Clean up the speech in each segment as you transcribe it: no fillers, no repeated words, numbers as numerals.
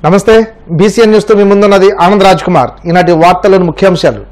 నమస్తే BCN news తో మీ ముందున్నది ఆనంద్ రాజ్ కుమార్. ఈనాటి వార్తలోని ముఖ్యాంశాలు.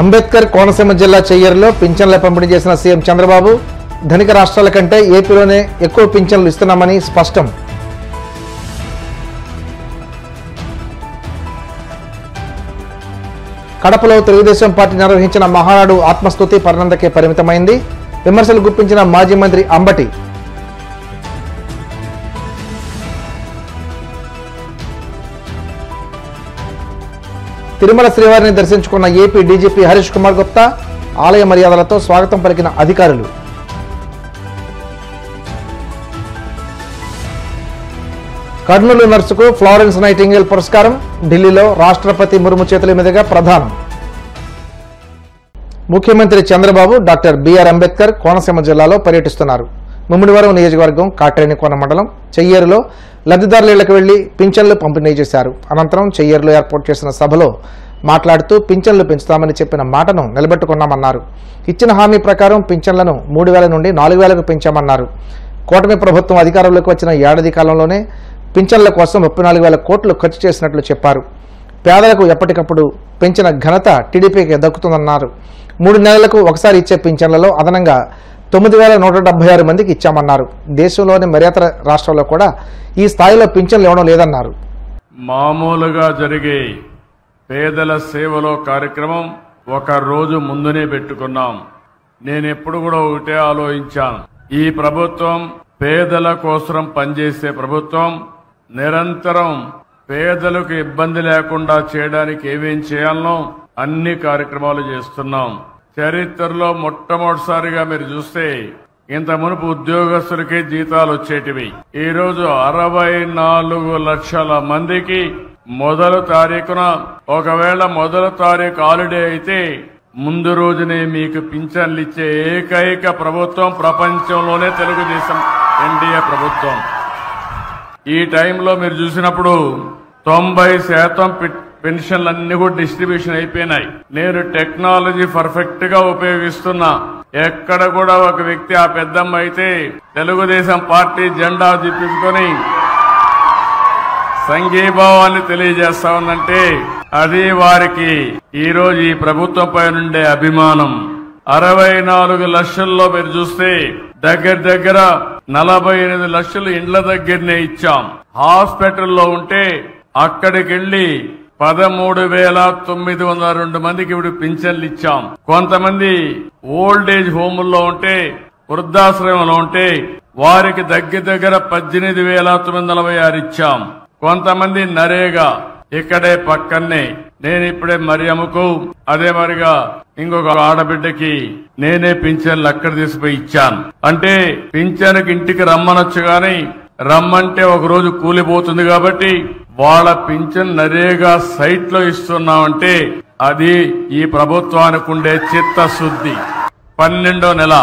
అంబేద్కర్ కోనసీమ జిల్లా చెయ్యేరులో పింఛన్ల పంపిణీ చేసిన సీఎం చంద్రబాబు, ధనిక రాష్ట్రాల కంటే ఏపీలోనే ఎక్కువ పింఛన్లు ఇస్తున్నామని స్పష్టం. కడపలో తెలుగుదేశం పార్టీ నిర్వహించిన మహానాడు ఆత్మస్తుతి పర్నందకే పరిమితమైంది. విమర్శలు గుప్పించిన మాజీ మంత్రి అంబటి. తిరుమల శ్రీవారిని దర్శించుకున్న ఏపీ డీజీపీ హరీష్ కుమార్ గుప్తా, ఆలయ మర్యాదలతో స్వాగతం పలికిన అధికారులు. కర్నూలు నర్సుకు ఫ్లోరెన్స్ నైటింగేల్ పురస్కారం, ఢిల్లీలో రాష్ట్రపతి ముర్ము చేతుల మీదుగా ప్రదానం. ముఖ్యమంత్రి చంద్రబాబు డాక్టర్ బిఆర్ అంబేద్కర్ కోనసీమ జిల్లాలో పర్యటిస్తున్నారు. ముమ్మిడివరం నియోజకవర్గం కాట్రేనికోన మండలం చెయ్యేరులో లబ్ధిదారుల ఇళ్లకు వెళ్లి పింఛన్లు పంపిణీ చేశారు. అనంతరం చెయ్యేరులో ఏర్పాటు చేసిన సభలో మాట్లాడుతూ పింఛన్లు పెంచుతామని చెప్పిన మాటను నిలబెట్టుకున్నామన్నారు. ఇచ్చిన హామీ ప్రకారం పింఛన్లను 3,000 నుండి 4,000కు పెంచామన్నారు. కూటమి ప్రభుత్వం అధికారంలోకి వచ్చిన ఏడాది కాలంలోనే పింఛన్ల కోసం 34,000 కోట్లు ఖర్చు చేసినట్లు చెప్పారు. పేదలకు ఎప్పటికప్పుడు పెంచిన ఘనత టీడీపీకి దక్కుతుందన్నారు. 3 నెలలకు ఒకసారి ఇచ్చే పింఛన్లలో అదనంగా 9,176 మందికి ఇచ్చామన్నారు. దేశంలోని మర్యాద రాష్ట్రాల్లో కూడా ఈ స్థాయిలో పింఛన్లు ఇవ్వడం లేదన్నారు. మామూలుగా జరిగే పేదల సేవలో కార్యక్రమం ఒక రోజు ముందునే పెట్టుకున్నాం. నేను ఎప్పుడు కూడా ఒకటే ఆలోచించాను, ఈ ప్రభుత్వం పేదల కోసం పనిచేసే ప్రభుత్వం. నిరంతరం పేదలకు ఇబ్బంది లేకుండా చేయడానికి ఏమేం చేయాలనో అన్ని కార్యక్రమాలు చేస్తున్నాం. చరిత్రలో మొట్టమొదటిసారిగా మీరు చూస్తే ఇంత మునుపు ఉద్యోగస్తులకి జీతాలు వచ్చేటివి. ఈ రోజు 64 లక్షల మందికి మొదటి తారీఖున, ఒకవేళ మొదటి తారీఖు హాలిడే అయితే ముందు రోజునే మీకు పింఛన్లు ఇచ్చే ఏకైక ప్రభుత్వం ప్రపంచంలోనే తెలుగుదేశం ఎన్డీఏ ప్రభుత్వం. ఈ టైంలో మీరు చూసినప్పుడు 90% పెన్షన్లన్నీ కూడా డిస్ట్రిబ్యూషన్ అయిపోయినాయి. నేను టెక్నాలజీ పర్ఫెక్ట్ గా ఉపయోగిస్తున్నా. ఎక్కడ కూడా ఒక వ్యక్తి, ఆ పెద్దమ్మ అయితే తెలుగుదేశం పార్టీ జెండా దిప్పుకొని సంఘీభావాన్ని తెలియజేస్తా ఉందంటే అది వారికి ఈ రోజు ఈ ప్రభుత్వం పైన ఉండే అభిమానం. 64 లక్షల్లో మీరు చూస్తే దగ్గర 48 లక్షలు ఇండ్ల దగ్గరనే ఇచ్చాం. హాస్పిటల్లో ఉంటే అక్కడికి వెళ్లి 13,902 మందికి ఇప్పుడు పింఛన్లు ఇచ్చాం. కొంతమంది ఓల్డ్ ఏజ్ హోముల్లో ఉంటే, వృద్ధాశ్రమంలో ఉంటే వారికి దగ్గర 18,946 ఇచ్చాం. కొంతమంది నరేగా ఇక్కడే పక్కనే. నేను ఇప్పుడే మరియమ్మకు, అదే మరిగా ఇంకొక ఆడబిడ్డకి నేనే పింఛన్లు అక్కడ తీసుకుపోయి ఇచ్చాను. అంటే పింఛన్కి ఇంటికి రమ్మనొచ్చు గాని రమ్మంటే ఒక రోజు కూలిపోతుంది కాబట్టి వాళ్ళ పింఛన్ నరేగా సైట్ లో ఇస్తున్నామంటే అది ఈ ప్రభుత్వానికి ఉండే చిత్తశుద్ధి. 12వ నెల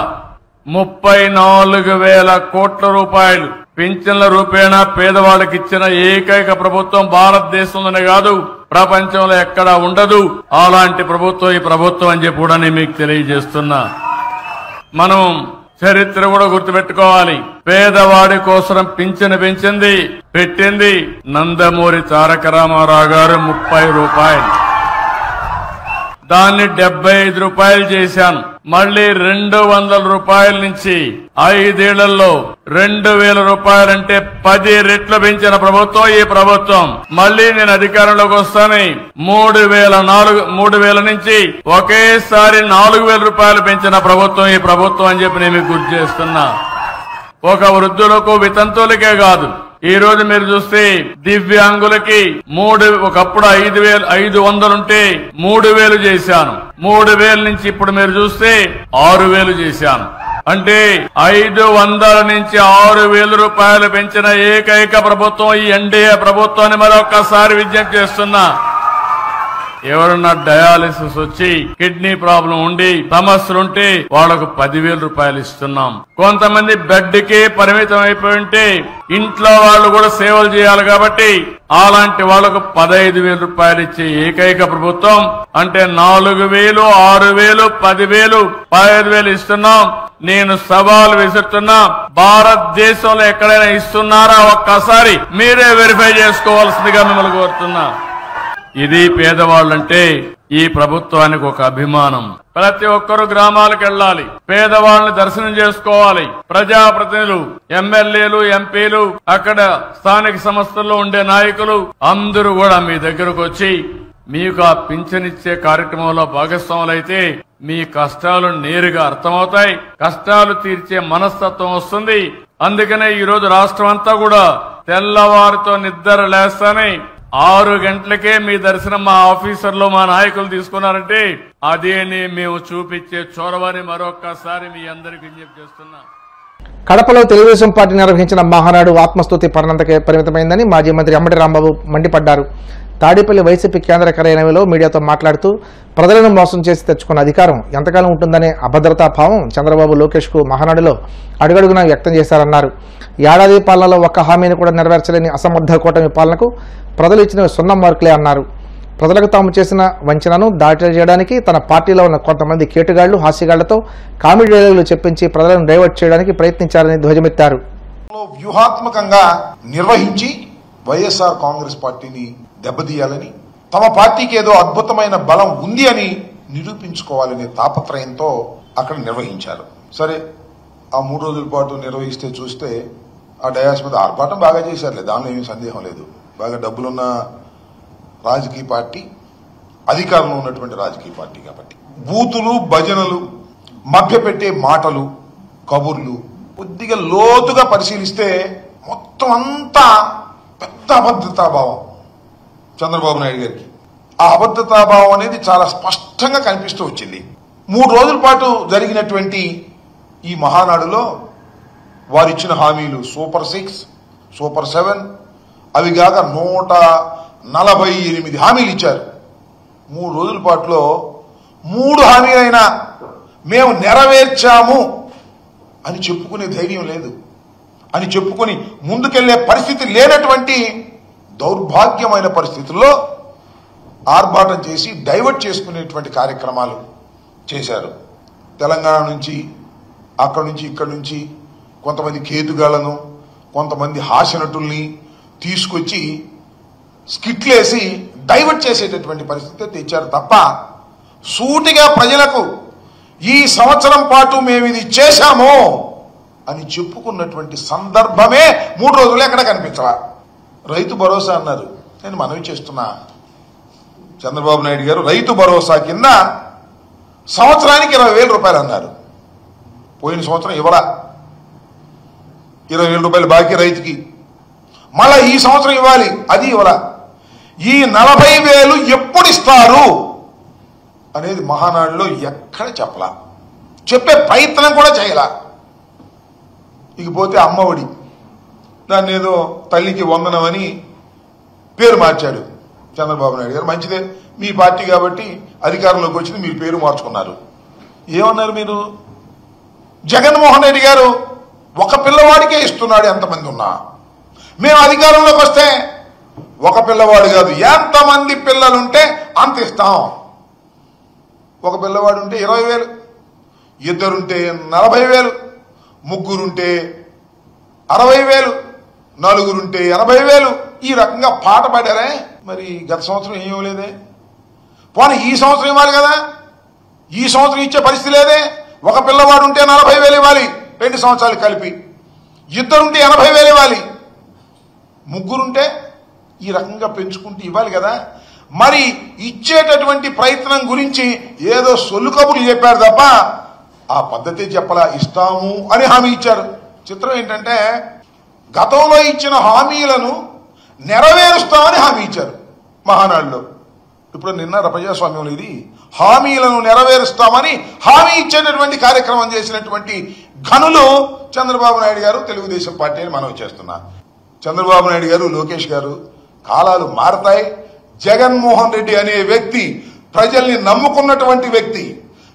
34,000 కోట్ల రూపాయలు పింఛన్ల రూపేణా పేదవాళ్ళకి ఇచ్చిన ఏకైక ప్రభుత్వం భారతదేశంలోనే కాదు, ప్రపంచంలో ఎక్కడా ఉండదు. అలాంటి ప్రభుత్వం ఈ ప్రభుత్వం అని చెప్పి కూడా నేను మీకు తెలియజేస్తున్నా. మనం చరిత్ర కూడా గుర్తుపెట్టుకోవాలి. పేదవాడి కోసం పింఛను పెట్టింది నందమూరి తారక రామారావు గారు 30 రూపాయలు. దాన్ని 75 రూపాయలు చేశాను. మళ్లీ 200 రూపాయల నుంచి 5 ఏళ్లలో 2,000 రూపాయలంటే 10 రెట్లు పెంచిన ప్రభుత్వం ఈ ప్రభుత్వం. మళ్లీ నేను అధికారంలోకి వస్తానే 3,000 నుంచి ఒకేసారి 4,000 రూపాయలు పెంచిన ప్రభుత్వం ఈ ప్రభుత్వం అని చెప్పి నేను మీకు గుర్తు చేస్తున్నా. ఒక వృద్ధులకు, వితంతువులకే కాదు, ఈ రోజు మీరు చూస్తే దివ్యాంగులకి ఒకప్పుడు 5,500 ఉంటే 3,000 చేశాను. 3,000 నుంచి ఇప్పుడు మీరు చూస్తే 6,000 చేశాను. అంటే 500 నుంచి 6,000 రూపాయలు పెంచిన ఏకైక ప్రభుత్వం ఈ ఎన్డీఏ ప్రభుత్వాన్ని మరొకసారి విజ్ఞప్తి చేస్తున్నా. ఎవరన్నా డయాలిసిస్ వచ్చి కిడ్నీ ప్రాబ్లం ఉండి సమస్యలుంటే వాళ్లకు 10,000 రూపాయలు ఇస్తున్నాం. కొంతమంది బెడ్ కి పరిమితం అయిపోయి ఉంటే ఇంట్లో వాళ్ళు కూడా సేవలు చేయాలి కాబట్టి అలాంటి వాళ్లకు 15,000 రూపాయలు ఇచ్చే ఏకైక ప్రభుత్వం. అంటే 4,000, 6,000, 10,000, 15,000 ఇస్తున్నాం. నేను సవాల్ విసురుతున్నా, భారతదేశంలో ఎక్కడైనా ఇస్తున్నారా ఒక్కసారి మీరే వెరిఫై చేసుకోవాల్సిందిగా మిమ్మల్ని కోరుతున్నా. ఇది పేదవాళ్ళంటే ఈ ప్రభుత్వానికి ఒక అభిమానం. ప్రతి ఒక్కరు గ్రామాలకు వెళ్ళాలి, పేదవాళ్ళని దర్శనం చేసుకోవాలి. ప్రజాప్రతినిధులు, ఎమ్మెల్యేలు, ఎంపీలు, అక్కడ స్థానిక సంస్థల్లో ఉండే నాయకులు అందరూ కూడా మీ దగ్గరకు వచ్చి మీకు ఆ పింఛనిచ్చే కార్యక్రమంలో భాగస్వాములైతే మీ కష్టాలు నేరుగా అర్థమవుతాయి, కష్టాలు తీర్చే మనస్తత్వం వస్తుంది. అందుకనే ఈ రోజు రాష్ట్రం అంతా కూడా తెల్లవారితో నిద్ర లేస్తానే 6 గంటలకే మీ దర్శనం మా ఆఫీసర్లు, మా నాయకులు తీసుకున్నారంటే అదేని మేము చూపించే చొరవని మరొక్కసారి మీ అందరికీ విజ్ఞప్తి చేస్తున్నా. కడపలో తెలుగుదేశం పార్టీ నిర్వహించిన మహానాడు ఆత్మస్తుతి పర్ణంతకే పరిమితమైందని మాజీ మంత్రి అంబటి రాంబాబు మండిపడ్డారు. తాడేపల్లి వైసీపీ కేంద్ర కార్యాలయంలో మీడియాతో మాట్లాడుతూ ప్రజలను మోసం చేసి తెచ్చుకున్న అధికారం ఎంతకాలం ఉంటుందనే అభద్రతా భావం చంద్రబాబు లోకేష్కు మహానాడులో అడుగడుగునా వ్యక్తం చేశారన్నారు. ఏడాది పాలనలో ఒక్క హామీని కూడా నెరవేర్చలేని అసమర్థ కూటమి పాలనకు ప్రజలు ఇచ్చిన 0 మార్కులే అన్నారు. ప్రజలకు తాము చేసిన వంచనను దాటి చేయడానికి తన పార్టీలో ఉన్న కొంతమంది కేటుగాళ్లు, హాస్యగాళ్లతో కామెడీ డైలాగులు చెప్పించి ప్రజలను డైవర్ట్ చేయడానికి ప్రయత్నించారని ధ్వజమెత్తారు. వ్యూహాత్మకంగా నిర్వహించి వైఎస్ఆర్ కాంగ్రెస్ పార్టీని దెబ్బతీయాలని, తమ పార్టీకి ఏదో అద్భుతమైన బలం ఉంది అని నిరూపించుకోవాలనే తాపత్రయంతో అక్కడ నిర్వహించారు. సరే, ఆ 3 రోజుల పాటు నిర్వహిస్తే చూస్తే ఆ డయాస్ మీద ఆర్భాటం బాగా చేశారులే, దానిలో ఏమీ సందేహం లేదు. బాగా డబ్బులున్న రాజకీయ పార్టీ, అధికారంలో ఉన్నటువంటి రాజకీయ పార్టీ కాబట్టి బూతులు, భజనలు, మభ్యపెట్టే మాటలు, కబుర్లు కొద్దిగా లోతుగా పరిశీలిస్తే మొత్తం అంతా పెద్ద అభద్రతాభావం చంద్రబాబు నాయుడు గారికి. ఆ అభద్రతాభావం అనేది చాలా స్పష్టంగా కనిపిస్తూ వచ్చింది. 3 రోజుల పాటు జరిగినటువంటి ఈ మహానాడులో వారిచ్చిన హామీలు సూపర్ 6, సూపర్ 7, అవి కాక 148 హామీలు ఇచ్చారు. 3 రోజుల పాటులో 3 హామీలైనా మేము నెరవేర్చాము అని చెప్పుకునే ధైర్యం లేదు, అని చెప్పుకుని ముందుకెళ్లే పరిస్థితి లేనటువంటి దౌర్భాగ్యమైన పరిస్థితుల్లో ఆర్భాటం చేసి డైవర్ట్ చేసుకునేటువంటి కార్యక్రమాలు చేశారు. తెలంగాణ నుంచి, అక్కడి నుంచి, ఇక్కడి నుంచి కొంతమంది కేతుగాళ్లను, కొంతమంది హాస్యనటుల్ని తీసుకొచ్చి స్కిట్లేసి డైవర్ట్ చేసేటటువంటి పరిస్థితి తెచ్చారు తప్ప సూటిగా ప్రజలకు ఈ సంవత్సరం పాటు మేము ఇది చేశాము అని చెప్పుకున్నటువంటి సందర్భమే 3 రోజులు ఎక్కడ కనిపించవా. రైతు భరోసా అన్నారు. నేను మనవి చేస్తున్నా, చంద్రబాబు నాయుడు గారు రైతు భరోసా కింద సంవత్సరానికి 20,000 రూపాయలు అన్నారు. పోయిన సంవత్సరం ఇవ్వరా, 20,000 రూపాయలు బాకీ రైతుకి. మళ్ళా ఈ సంవత్సరం ఇవ్వాలి, అది ఇవ్వరా. ఈ 40,000 ఎప్పుడు ఇస్తారు అనేది మహానాడులో ఎక్కడ చెప్పలా, చెప్పే ప్రయత్నం కూడా చేయలా. ఇకపోతే అమ్మఒడి, దాన్ని ఏదో తల్లికి వందనం అని పేరు మార్చాడు చంద్రబాబు నాయుడు గారు. మంచిదే, మీ పార్టీ కాబట్టి అధికారంలోకి వచ్చింది, మీరు పేరు మార్చుకున్నారు. ఏమన్నారు మీరు? జగన్మోహన్ రెడ్డి గారు ఒక పిల్లవాడికే ఇస్తున్నాడు ఎంతమంది ఉన్నా, మేము అధికారంలోకి వస్తే ఒక పిల్లవాడు కాదు, ఎంతమంది పిల్లలుంటే అంత ఇస్తాం. ఒక పిల్లవాడు ఉంటే 20,000, ఇద్దరుంటే 40,000, ముగ్గురుంటే 60,000, నలుగురుంటే 80,000. ఈ రకంగా పాట పాడారే. మరి గత సంవత్సరం ఏం ఇవ్వలేదే, పోనీ ఈ సంవత్సరం ఇవ్వాలి కదా. ఈ సంవత్సరం ఇచ్చే పరిస్థితి లేదే. ఒక పిల్లవాడు ఉంటే 40,000 ఇవ్వాలి 2 సంవత్సరాలు కలిపి, ఇద్దరుంటే 80,000 ఇవ్వాలి, ముగ్గురుంటే ఈ రకంగా పెంచుకుంటూ ఇవ్వాలి కదా. మరి ఇచ్చేటటువంటి ప్రయత్నం గురించి ఏదో సొల్లు కబుర్లు చెప్పారు తప్ప ఆ పద్ధతి చెప్పలా. ఇస్తాము అని హామీ ఇచ్చారు. చిత్రం ఏంటంటే గతంలో ఇచ్చిన హామీలను నెరవేరుస్తామని హామీ ఇచ్చారు మహానాడులో. ఇప్పుడు నిన్న ప్రజాస్వామ్యంలో ఇది హామీలను నెరవేరుస్తామని హామీ ఇచ్చేటటువంటి కార్యక్రమం చేసినటువంటి ఘనులు చంద్రబాబు నాయుడు గారు, తెలుగుదేశం పార్టీ అని మనం చేస్తున్నా. చంద్రబాబు నాయుడు గారు, లోకేష్ గారు, కాలాలు మారతాయి. జగన్మోహన్ రెడ్డి అనే వ్యక్తి ప్రజల్ని నమ్ముకున్నటువంటి వ్యక్తి,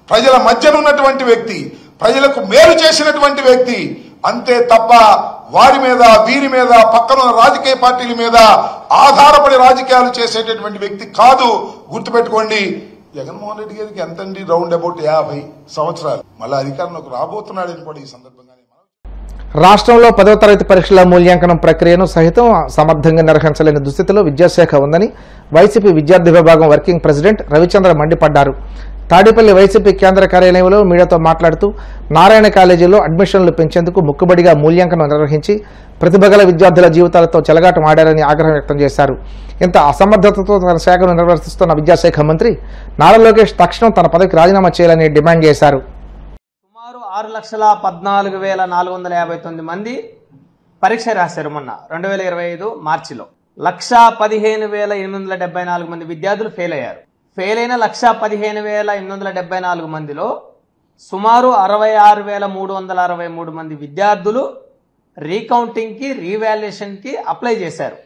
ప్రజల మధ్యన ఉన్నటువంటి వ్యక్తి, ప్రజలకు మేలు చేసినటువంటి వ్యక్తి. అంతే తప్ప వారి మీద, వీరి మీద, పక్కన రాజకీయ పార్టీల మీద ఆధారపడి రాజకీయాలు చేసేటటువంటి వ్యక్తి కాదు. గుర్తుపెట్టుకోండి. జగన్మోహన్ రెడ్డి గారికి ఎంతండి? రౌండ్ అబౌట్ 50 సంవత్సరాలు. మళ్ళీ అధికారంలోకి రాబోతున్నాడని కూడా ఈ సందర్భంగా రాష్ట్రంలో 10వ తరగతి పరీక్షల మూల్యాంకనం ప్రక్రియను సహితం సమర్థంగా నిర్వహించలేని దుస్థితిలో విద్యాశాఖ ఉందని వైసీపీ విద్యార్థి విభాగం వర్కింగ్ ప్రెసిడెంట్ రవిచంద్ర మండిపడ్డారు. తాడేపల్లి వైసీపీ కేంద్ర కార్యాలయంలో మీడియాతో మాట్లాడుతూ నారాయణ కాలేజీలో అడ్మిషన్లు పెంచేందుకు ముక్కుబడిగా మూల్యాంకనం నిర్వహించి ప్రతిభగల విద్యార్థుల జీవితాలతో చెలగాటం ఆడారని ఆగ్రహం వ్యక్తం చేశారు. ఇంత అసమర్థతతో తన శాఖను నిర్వర్తిస్తున్న విద్యాశాఖ మంత్రి నారా లోకేష్ తక్షణం తన పదవికి రాజీనామా చేయాలని డిమాండ్ చేశారు. సుమారు 6,14,459 మంది పరీక్ష రాశారు మొన్న 2025 మార్చిలో. 1,15,874 మంది విద్యార్థులు ఫెయిల్ అయ్యారు. ఫెయిల్ అయిన 1,15,874 మందిలో సుమారు 66,363 మంది విద్యార్థులు రీకౌంటింగ్కి రీవాల్యుయేషన్కి అప్లై చేశారు.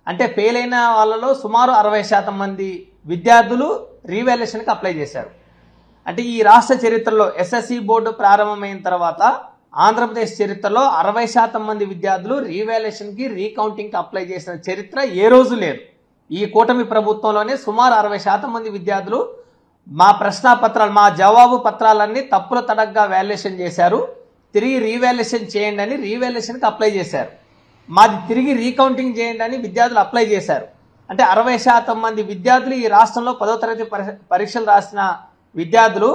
అంటే ఫెయిల్ అయిన వాళ్ళలో సుమారు 60% మంది విద్యార్థులు రీవాల్యుయేషన్కి అప్లై చేశారు. అంటే ఈ రాష్ట్ర చరిత్రలో ఎస్ఎస్సి బోర్డు ప్రారంభమైన తర్వాత ఆంధ్రప్రదేశ్ చరిత్రలో 60% మంది విద్యార్థులు రీవాల్యుయేషన్కి రీకౌంటింగ్కి అప్లై చేసిన చరిత్ర ఏ రోజు లేదు. ఈ కూటమి ప్రభుత్వంలోనే సుమారు 60% మంది విద్యార్థులు మా ప్రశ్నాపత్రాలు, మా జవాబు పత్రాలన్నీ తప్పుల తడగ్గా వాల్యుయేషన్ చేశారు. తిరిగి రీవాల్యుయేషన్ చేయండి అని రీవాల్యుయేషన్కి అప్లై చేశారు. మాది తిరిగి రీకౌంటింగ్ చేయండి అని విద్యార్థులు అప్లై చేశారు. అంటే 60% మంది విద్యార్థులు ఈ రాష్ట్రంలో 10వ తరగతి పరీక్షలు రాసిన విద్యార్థులు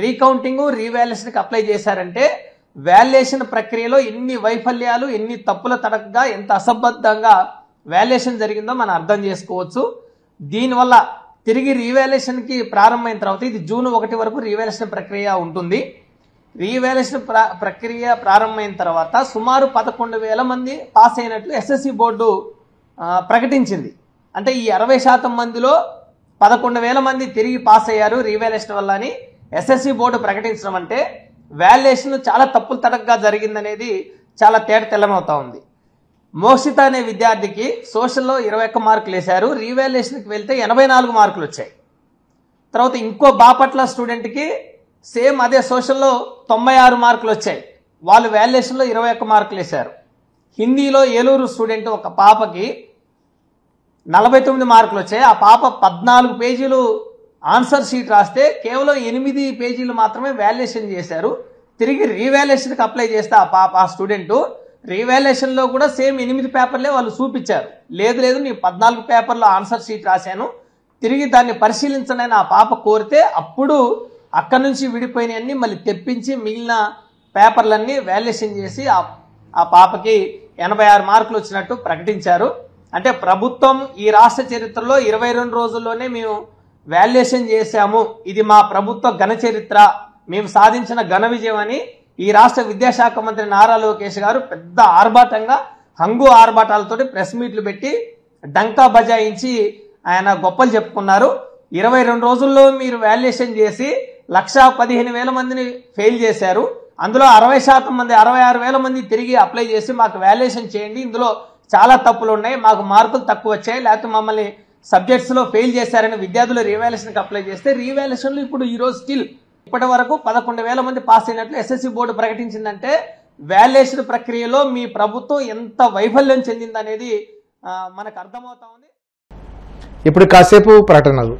రీకౌంటింగ్ రీవాల్యుయేషన్కి అప్లై చేశారంటే వాల్యుయేషన్ ప్రక్రియలో ఎన్ని వైఫల్యాలు, ఎన్ని తప్పుల తడకగా, ఎంత అసంబద్ధంగా వాల్యుయేషన్ జరిగిందో మనం అర్థం చేసుకోవచ్చు. దీనివల్ల తిరిగి రీవాల్యుయేషన్కి ప్రారంభమైన తర్వాత ఇది జూన్ 1 వరకు రీవాల్యుయేషన్ ప్రక్రియ ఉంటుంది. రీవాల్యుయేషన్ ప్రక్రియ ప్రారంభమైన తర్వాత సుమారు 11,000 మంది పాస్ అయినట్లు ఎస్ఎస్సి బోర్డు ప్రకటించింది. అంటే ఈ 60% మందిలో 11,000 మంది తిరిగి పాస్ అయ్యారు రీవాల్యుయేషన్ వల్ల అని ఎస్ఎస్సి బోర్డు ప్రకటించడం అంటే వాల్యుయేషన్ చాలా తప్పులు తడకగా జరిగిందనేది చాలా తెల్లమవుతా ఉంది. మోక్షిత అనే విద్యార్థికి సోషల్లో 21 మార్కులు వేశారు. రీవాల్యుయేషన్కి వెళ్తే 84 మార్కులు వచ్చాయి. తర్వాత ఇంకో బాపట్ల స్టూడెంట్కి సేమ్ అదే సోషల్లో 96 మార్కులు వచ్చాయి. వాళ్ళు వాల్యుయేషన్లో 21 మార్కులు వేశారు. హిందీలో ఏలూరు స్టూడెంట్ ఒక పాపకి 49 మార్కులు వచ్చాయి. ఆ పాప 14 పేజీలు ఆన్సర్ షీట్ రాస్తే కేవలం 8 పేజీలు మాత్రమే వాల్యుయేషన్ చేశారు. తిరిగి రీవాల్యుయేషన్కి అప్లై చేస్తే ఆ స్టూడెంట్ రీవాల్యుయేషన్లో కూడా సేమ్ 8 పేపర్లే వాళ్ళు చూపించారు. లేదు నేను 14 పేపర్లో ఆన్సర్ షీట్ రాశాను, తిరిగి దాన్ని పరిశీలించండి అని ఆ పాప కోరితే అప్పుడు అక్కడి నుంచి విడిపోయినవన్నీ మళ్ళీ తెప్పించి మిగిలిన పేపర్లన్నీ వాల్యుయేషన్ చేసి ఆ పాపకి 86 మార్కులు వచ్చినట్టు ప్రకటించారు. అంటే ప్రభుత్వం ఈ రాష్ట్ర చరిత్రలో 22 రోజుల్లోనే మేము వాల్యుయేషన్ చేశాము, ఇది మా ప్రభుత్వ ఘన చరిత్ర, మేము సాధించిన ఘన విజయం అని ఈ రాష్ట్ర విద్యాశాఖ మంత్రి నారా లోకేష్ గారు పెద్ద ఆర్భాటంగా హంగు ఆర్భాటాలతోటి ప్రెస్ మీట్లు పెట్టి డంకా బజాయించి ఆయన గొప్పలు చెప్పుకున్నారు. 22 రోజుల్లో మీరు వాల్యుయేషన్ చేసి 1,15,000 మందిని ఫెయిల్ చేశారు. అందులో 60% మంది 66,000 మంది తిరిగి అప్లై చేసి మాకు వాల్యుయేషన్ చేయండి, ఇందులో చాలా తప్పులు ఉన్నాయి, మాకు మార్కులు తక్కువ వచ్చాయి, లేకపోతే మమ్మల్ని సబ్జెక్ట్స్లో ఫెయిల్ చేశారని విద్యార్థులు రీవాల్యుయేషన్కి అప్లై చేస్తే రీవాల్యుయేషన్లు ఇప్పుడు ఈరోజు స్టిల్ ఇప్పటి వరకు 11,000 మంది పాస్ అయినట్లు ఎస్ఎస్సి బోర్డు ప్రకటించిందంటే వాల్యుయేషన్ ప్రక్రియలో మీ ప్రభుత్వం ఎంత వైఫల్యం చెందిందనేది మనకు అర్థమవుతా ఉంది. ఇప్పుడు కాసేపు ప్రకటనలు.